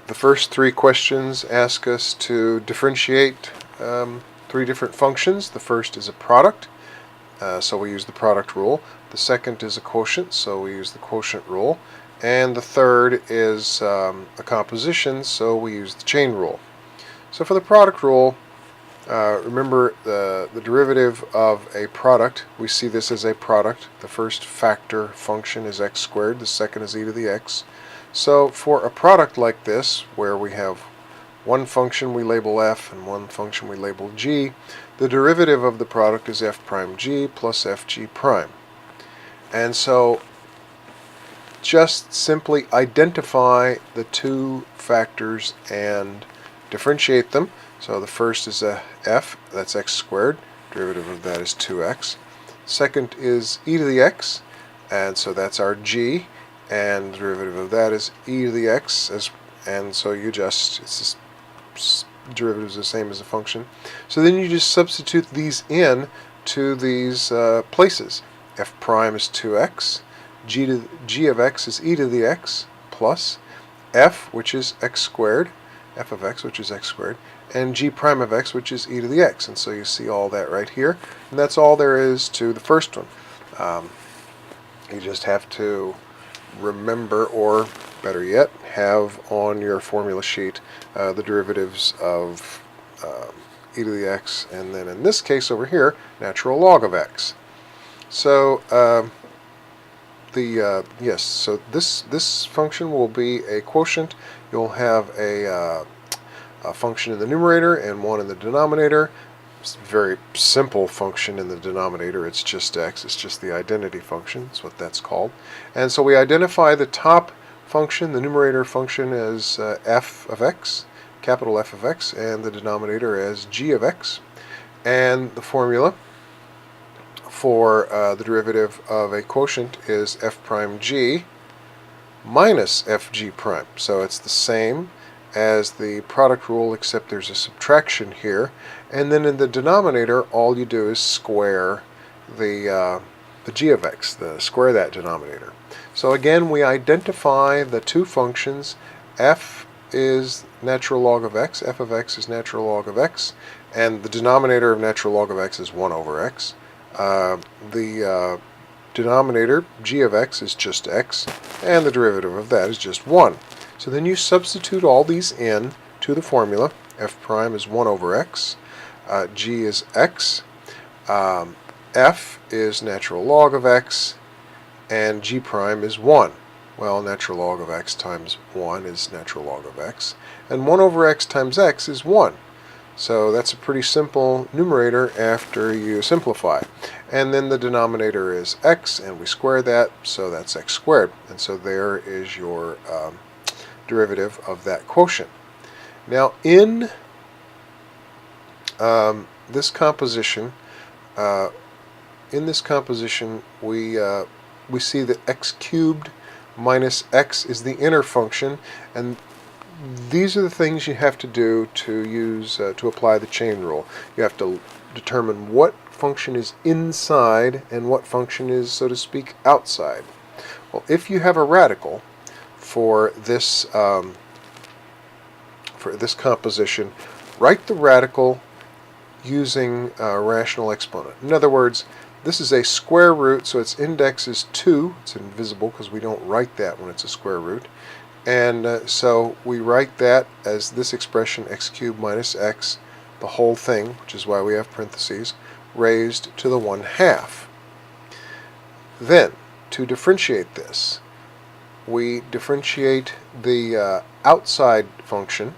The first three questions ask us to differentiate three different functions. The first is a product, so we use the product rule. The second is a quotient, so we use the quotient rule. And the third is a composition, so we use the chain rule. So for the product rule, remember the derivative of a product, we see this as a product. The first factor function is x squared, the second is e to the x. So for a product like this, where we have one function we label f and one function we label g, the derivative of the product is f prime g plus fg prime. And so just simply identify the two factors and differentiate them. So the first is a f, that's x squared, derivative of that is 2x. Second is e to the x, and so that's our g, and the derivative of that is e to the x, and so you just, it's just, derivative is the same as the function. So then you just substitute these in to these places. F prime is 2x, g of x is e to the x, plus f, which is x squared, f of x, which is x squared, and g prime of x, which is e to the x. And so you see all that right here. And that's all there is to the first one. You just have to remember, or better yet, have on your formula sheet the derivatives of e to the x, and then in this case over here, natural log of x. So so this function will be a quotient. You'll have a function in the numerator and one in the denominator. It's a very simple function in the denominator. It's just x. It's just the identity function. That's what that's called. And so we identify the top function, the numerator function, as f of x, capital F of x, and the denominator as g of x. And the formula for the derivative of a quotient is f prime g minus fg prime. So it's the same as the product rule, except there's a subtraction here. And then in the denominator, all you do is square the g of x, square that denominator. So again, we identify the two functions. F is natural log of x, f of x is natural log of x, and the denominator of natural log of x is 1 over x. The denominator, g of x, is just x, and the derivative of that is just 1. So then you substitute all these in to the formula. F prime is 1 over x, g is x, f is natural log of x, and g prime is 1. Well, natural log of x times 1 is natural log of x, and 1 over x times x is 1. So that's a pretty simple numerator after you simplify. And then the denominator is x, and we square that, so that's x squared. And so there is your derivative of that quotient. Now in this composition, we see that x cubed minus x is the inner function, and these are the things you have to do to use to apply the chain rule. You have to determine what function is inside and what function is, so to speak, outside. Well, if you have a radical for this composition, write the radical using a rational exponent. In other words, this is a square root, so its index is 2. It's invisible because we don't write that when it's a square root. And so we write that as this expression, x cubed minus x, the whole thing, which is why we have parentheses, raised to the 1/2. Then, to differentiate this, we differentiate the outside function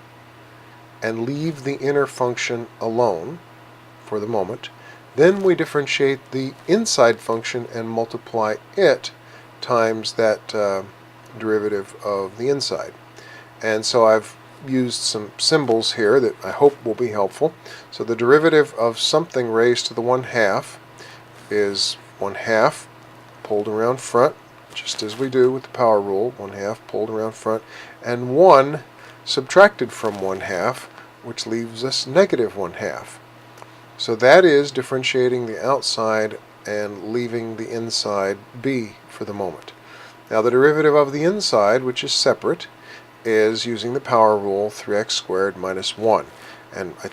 and leave the inner function alone for the moment. Then we differentiate the inside function and multiply it times that derivative of the inside. And so I've used some symbols here that I hope will be helpful. So the derivative of something raised to the 1/2 is 1/2 pulled around front, just as we do with the power rule, 1/2 pulled around front, and 1 subtracted from 1/2, which leaves us negative 1/2. So that is differentiating the outside and leaving the inside be for the moment. Now the derivative of the inside, which is separate, is, using the power rule, 3x squared minus 1. And I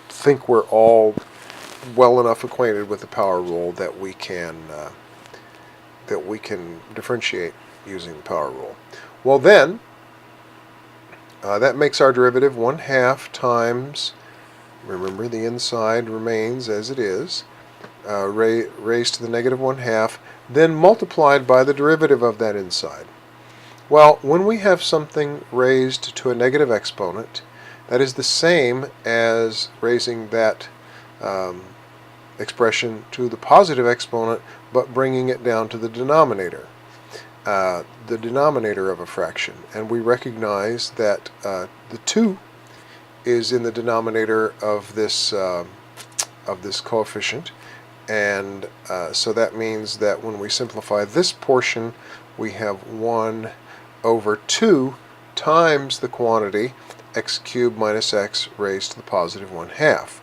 think we're all well enough acquainted with the power rule that we can differentiate using the power rule. Well then, that makes our derivative 1/2 times, remember the inside remains as it is, raised to the negative 1/2, then multiplied by the derivative of that inside. Well, when we have something raised to a negative exponent, that is the same as raising that expression to the positive exponent, but bringing it down to the denominator of a fraction. And we recognize that the 2 is in the denominator of this coefficient, and so that means that when we simplify this portion, we have 1 over 2 times the quantity x cubed minus x raised to the positive 1/2.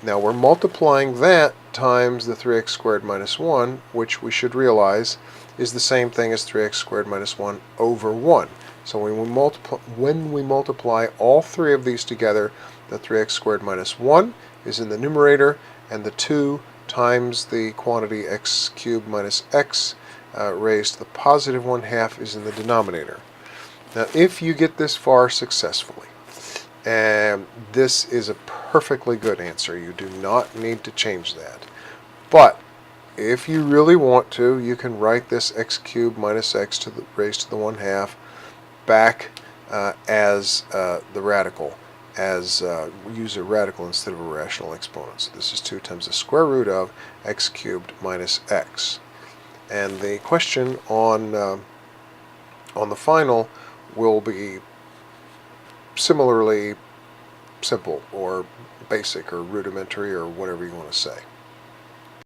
Now we're multiplying that times the 3x squared minus 1, which we should realize is the same thing as 3x squared minus 1 over 1. So when we multiply all three of these together, the 3x squared minus 1 is in the numerator, and the 2 times the quantity x cubed minus x raised to the positive 1/2 is in the denominator. Now if you get this far successfully, and this is a perfectly good answer, you do not need to change that. But if you really want to, you can write this x cubed minus x to the raised to the 1/2 back as the radical, as use a radical instead of a rational exponent. So this is 2 times the square root of x cubed minus x. And the question on the final will be similarly simple or basic or rudimentary or whatever you want to say.